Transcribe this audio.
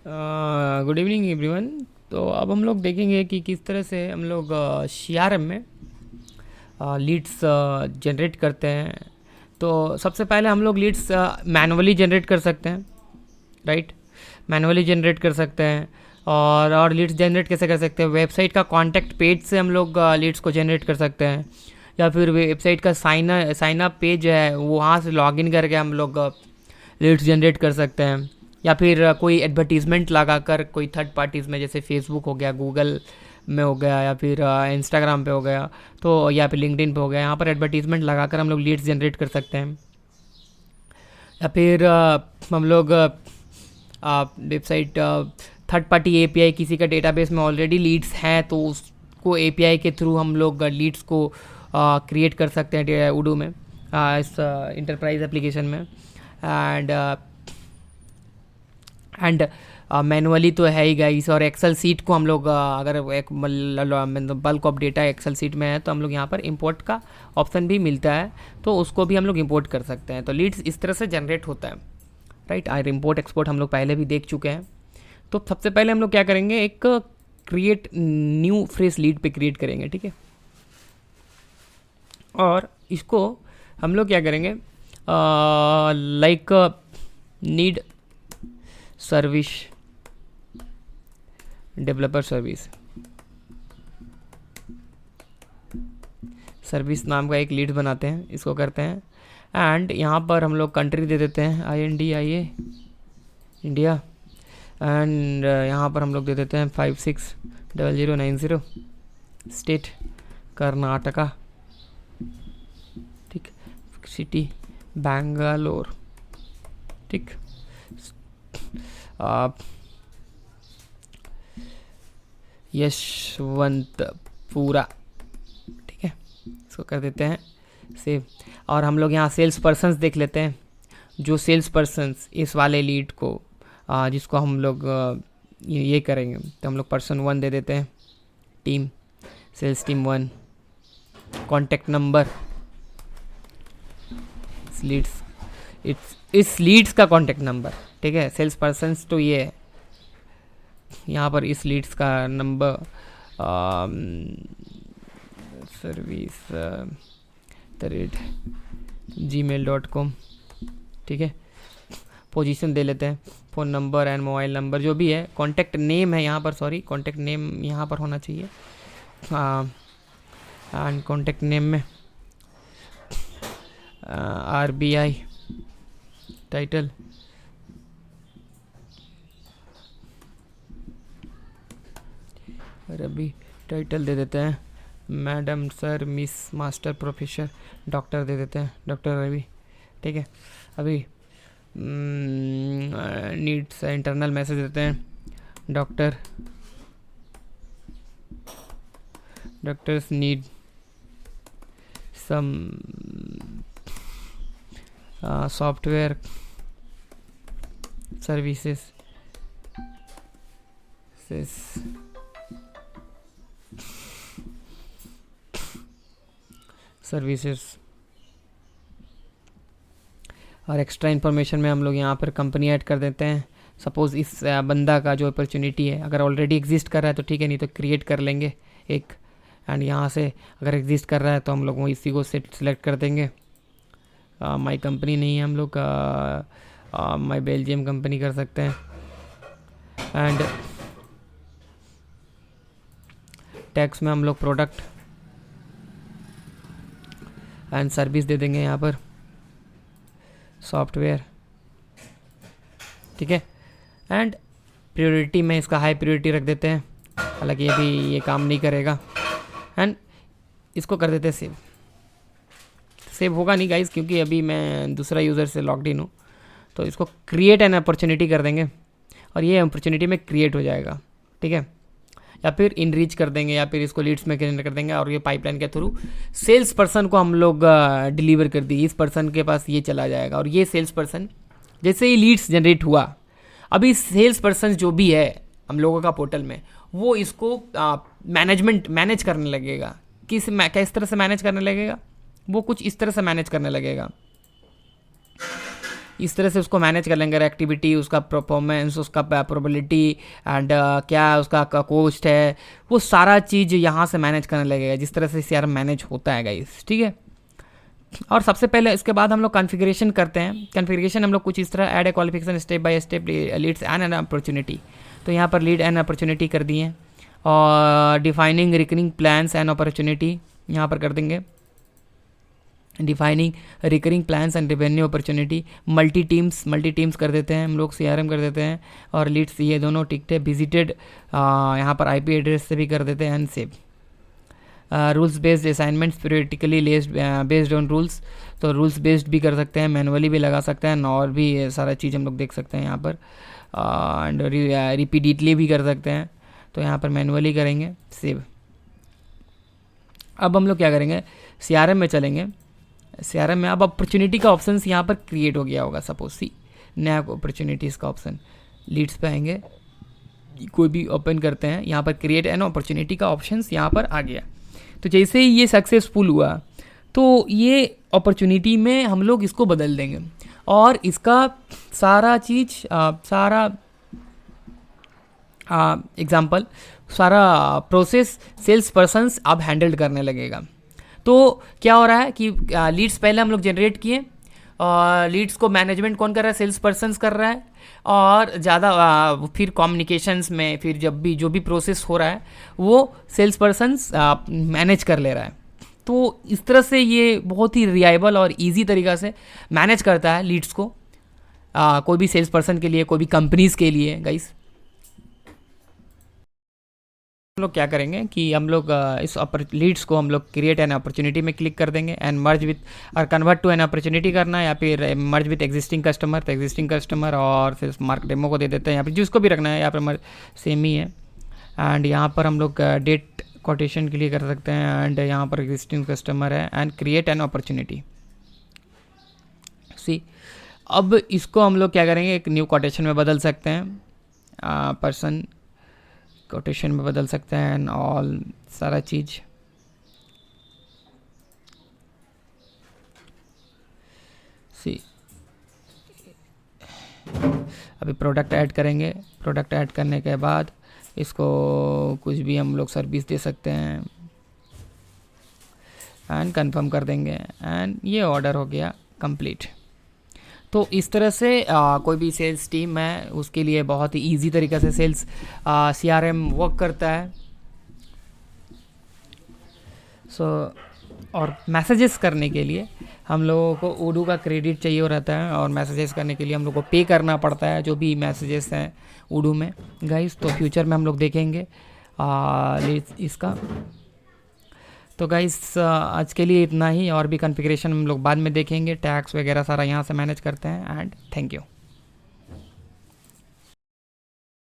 Good evening everyone. तो अब हम लोग देखेंगे कि किस तरह से हम लोग CRM में लीड्स जनरेट करते हैं। तो सबसे पहले हम लोग लीड्स मैनुअली जनरेट कर सकते हैं, राइट। मैनुअली जनरेट कर सकते हैं। और लीड्स जनरेट कैसे कर सकते हैं? वेबसाइट का कॉन्टैक्ट पेज से हम लोग लीड्स को जनरेट कर सकते हैं, या फिर वेबसाइट का साइन अप पेज है वहाँ से लॉगिन करके हम लोग लीड्स जनरेट कर सकते हैं। या फिर कोई एडवर्टीज़मेंट लगा कर कोई थर्ड पार्टीज़ में, जैसे फेसबुक हो गया, गूगल में हो गया, या फिर इंस्टाग्राम पे हो गया, तो या फिर लिंक्डइन पे हो गया, यहाँ पर एडवर्टीज़मेंट लगाकर हम लोग लीड्स जनरेट कर सकते हैं। या फिर हम लोग वेबसाइट थर्ड पार्टी एपीआई, किसी का डेटाबेस में ऑलरेडी लीड्स हैं तो उसको एपीआई के थ्रू हम लोग लीड्स को क्रिएट कर सकते हैं उडू में, इस इंटरप्राइज एप्लीकेशन में। एंड मैनुअली तो है ही गाइस। और एक्सेल सीट को हम लोग अगर एक bulk of data excel sheet में है तो हम लोग यहाँ पर इंपोर्ट का ऑप्शन भी मिलता है, तो उसको भी हम लोग इंपोर्ट कर सकते हैं। तो लीड्स इस तरह से जनरेट होता है, राइट। और इंपोर्ट एक्सपोर्ट हम लोग पहले भी देख चुके हैं। तो सबसे पहले हम लोग क्या करेंगे, एक क्रिएट न्यू फ्रेश लीड पे क्रिएट करेंगे, ठीक है। और इसको हम लोग क्या करेंगे, like need service developer service नाम का एक लीड बनाते हैं, इसको करते हैं। एंड यहाँ पर हम लोग कंट्री दे देते हैं INDIA इंडिया। एंड यहाँ पर हम लोग दे देते हैं 560090। स्टेट कर्नाटका, ठीक। सिटी बैंगलोर, ठीक। यशवंतपुरा, ठीक है। इसको कर देते हैं सेव। और हम लोग यहाँ सेल्स पर्सन्स देख लेते हैं, जो सेल्स पर्सन्स इस वाले लीड को जिसको हम लोग ये करेंगे, तो हम लोग पर्सन 1 दे देते हैं। Team sales team 1, contact number leads, इस लीड्स का कॉन्टैक्ट नंबर, ठीक है। सेल्स पर्सन्स तो ये है, यहाँ पर इस लीड्स का नंबर सर्विस @gmail.com, ठीक है। पोजीशन दे लेते हैं, phone number and mobile number जो भी है। कॉन्टैक्ट नेम है यहाँ पर, सॉरी, कॉन्टैक्ट नेम यहाँ पर होना चाहिए। एंड कॉन्टैक्ट नेम में RBI टाइटल, रवि टाइटल दे देते हैं। Madam, sir, miss, master, professor, doctor दे देते हैं, डॉक्टर रवि, ठीक है। अभी नीड्स इंटरनल मैसेज देते हैं, doctors need some software services और एक्स्ट्रा इन्फॉर्मेशन में हम लोग यहाँ पर कंपनी ऐड कर देते हैं। सपोज़ इस बंदा का जो अपॉर्चुनिटी है अगर ऑलरेडी एग्जिस्ट कर रहा है तो ठीक है, नहीं तो क्रिएट कर लेंगे एक। एंड यहाँ से अगर एग्जिस्ट कर रहा है तो हम लोग वो इसी को सेलेक्ट कर देंगे। माई कंपनी नहीं है, हम लोग माई बेल्जियम कंपनी कर सकते हैं। एंड टैक्स में हम लोग प्रोडक्ट एंड सर्विस दे देंगे, यहाँ पर सॉफ्टवेयर, ठीक है। एंड प्रायोरिटी में इसका हाई प्रायोरिटी रख देते हैं, हालांकि ये काम नहीं करेगा। एंड इसको कर देते हैं सेव होगा नहीं गाइस, क्योंकि अभी मैं दूसरा यूज़र से लॉग्ड इन हूँ। तो इसको क्रिएट एन अपॉर्चुनिटी कर देंगे और ये अपॉर्चुनिटी में क्रिएट हो जाएगा, ठीक है। या फिर इनरीच कर देंगे, या फिर इसको लीड्स में क्रिएट कर देंगे और ये पाइपलाइन के थ्रू सेल्स पर्सन को हम लोग डिलीवर कर दी, इस पर्सन के पास ये चला जाएगा। और ये सेल्स पर्सन जैसे ही लीड्स जनरेट हुआ, अभी सेल्स पर्सन जो भी है हम लोगों का पोर्टल में, वो इसको मैनेज करने लगेगा। किस तरह से मैनेज करने लगेगा? वो कुछ इस तरह से मैनेज करने लगेगा। इस तरह से उसको मैनेज कर लेंगे, एक्टिविटी, उसका परफॉर्मेंस, उसका प्रोबेबिलिटी एंड क्या उसका कोस्ट है, वो सारा चीज़ यहाँ से मैनेज करने लगेगा, जिस तरह से CRM मैनेज होता है गाइस, ठीक है। और सबसे पहले इसके बाद हम लोग कॉन्फ़िगरेशन करते हैं। कॉन्फ़िगरेशन हम लोग कुछ इस तरह, add a qualification step by step Leeds and an opportunity. तो यहाँ पर लीड एंड अपॉर्चुनिटी कर दिए, और defining recurring plans and opportunity यहाँ पर कर देंगे, defining recurring plans and revenue opportunity. Multi teams कर देते हैं हम लोग, CRM कर देते हैं, और लीड्स ये दोनों टिकट है। विजिटेड यहाँ पर IP एड्रेस से भी कर देते हैं, and save. Rules based assignments periodically based on rules, तो रूल्स बेस्ड भी कर सकते हैं, मैनुअली भी लगा सकते हैं, और भी सारा चीज़ हम लोग देख सकते हैं यहाँ पर। एंड रिपीटेडली भी कर सकते हैं, तो यहाँ पर मैनुअली करेंगे, सेव। अब हम लोग क्या करेंगे, CRM में चलेंगे। CRM में अब अपॉर्चुनिटी का ऑप्शन यहाँ पर क्रिएट हो गया होगा, सपोज सी नया अपॉर्चुनिटीज़ का ऑप्शन। लीड्स पे आएंगे, कोई भी ओपन करते हैं, यहाँ पर क्रिएट एन अपॉर्चुनिटी का ऑप्शन यहाँ पर आ गया। तो जैसे ही ये सक्सेसफुल हुआ, तो ये अपॉर्चुनिटी में हम लोग इसको बदल देंगे, और इसका सारा चीज़ सारा एग्जाम्पल, सारा प्रोसेस सेल्स पर्सन्स अब हैंडल करने लगेगा। तो क्या हो रहा है कि लीड्स पहले हम लोग जनरेट किए, और लीड्स को मैनेजमेंट कौन कर रहा है, सेल्स पर्सन्स कर रहा है, और ज़्यादा फिर कम्युनिकेशंस में फिर जब भी जो भी प्रोसेस हो रहा है वो सेल्स पर्सन्स मैनेज कर ले रहा है। तो इस तरह से ये बहुत ही रिलायबल और इजी तरीक़ा से मैनेज करता है लीड्स को, कोई भी सेल्स पर्सन के लिए, कोई भी कंपनीज़ के लिए गाइस। हम लोग क्या करेंगे कि हम लोग इस लीड्स को हम लोग क्रिएट एन अपॉर्चुनिटी में क्लिक कर देंगे, एंड मर्ज विथ और कन्वर्ट टू एन अपॉर्चुनिटी करना है, या फिर मर्ज विथ एग्जिस्टिंग कस्टमर, तो एग्जिस्टिंग कस्टमर और फिर मार्क डेमो को दे देते हैं, यहाँ पर जिसको भी रखना है, यहाँ पर सेम ही है। एंड यहाँ पर हम लोग डेट कोटेशन के लिए कर सकते हैं, एंड यहाँ पर एग्जिस्टिंग कस्टमर है, एंड क्रिएट एन अपॉर्चुनिटी। सी अब इसको हम लोग क्या करेंगे, एक न्यू कोटेशन में बदल सकते हैं, पर्सन कोटेशन में बदल सकते हैं, एंड ऑल सारा चीज़। सी अभी प्रोडक्ट ऐड करेंगे, प्रोडक्ट ऐड करने के बाद इसको कुछ भी हम लोग सर्विस दे सकते हैं, एंड कंफर्म कर देंगे, एंड ये ऑर्डर हो गया कंप्लीट। तो इस तरह से कोई भी सेल्स टीम है उसके लिए बहुत ही ईजी तरीक़े से सेल्स CRM वर्क करता है। और मैसेजेस करने के लिए हम लोगों को odoo का क्रेडिट चाहिए रहता है, और मैसेजेस करने के लिए हम लोग को पे करना पड़ता है, जो भी मैसेजेस हैं odoo में गाइस। तो फ्यूचर में हम लोग देखेंगे इसका। तो गाइस आज के लिए इतना ही, और भी कॉन्फ़िगरेशन हम लोग बाद में देखेंगे, टैक्स वगैरह सारा यहाँ से मैनेज करते हैं, एंड थैंक यू।